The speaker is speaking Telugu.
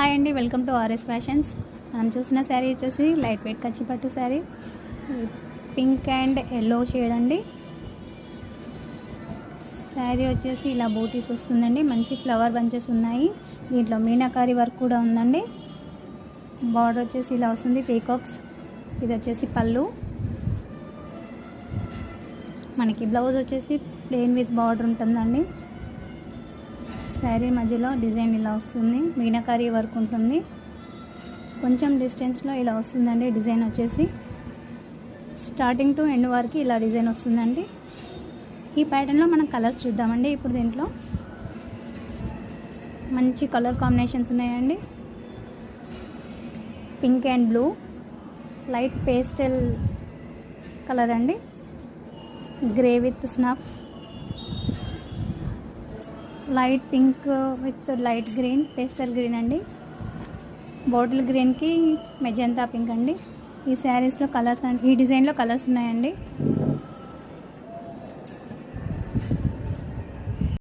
హాయ్ అండి, వెల్కమ్ టు ఆర్ఎస్ ఫ్యాషన్స్. మనం చూసిన శారీ వచ్చేసి light weight Kanchipattu sari, pink and yellow shade అండి. శారీ వచ్చేసి ఇలా బూటీస్ వస్తుందండి. మంచి ఫ్లవర్ బంచెస్ ఉన్నాయి. దీంట్లో మీనాకారి వర్క్ కూడా ఉందండి. బార్డర్ వచ్చేసి ఇలా వస్తుంది, పీకాక్స్. ఇది వచ్చేసి పళ్ళు. మనకి బ్లౌజ్ వచ్చేసి ప్లెయిన్ విత్ బార్డర్ ఉంటుందండి. శారీ మధ్యలో డిజైన్ ఇలా వస్తుంది, మీనాకారి వర్క్ ఉంటుంది. కొంచెం డిస్టెన్స్లో ఇలా వస్తుందండి డిజైన్ వచ్చేసి. స్టార్టింగ్ టు ఎండ్ వరకు ఇలా డిజైన్ వస్తుందండి. ఈ ప్యాటర్న్లో మనం కలర్స్ చూద్దామండి. ఇప్పుడు దీంట్లో మంచి కలర్ కాంబినేషన్స్ ఉన్నాయండి. Pink and blue, light pastel colour అండి, grey with snuff, light pink with light green, pastel green అండి. బాటిల్ గ్రీన్కి మెజంతా పింక్ అండి. ఈ శారీస్లో కలర్స్ అండి, ఈ డిజైన్లో కలర్స్ ఉన్నాయండి.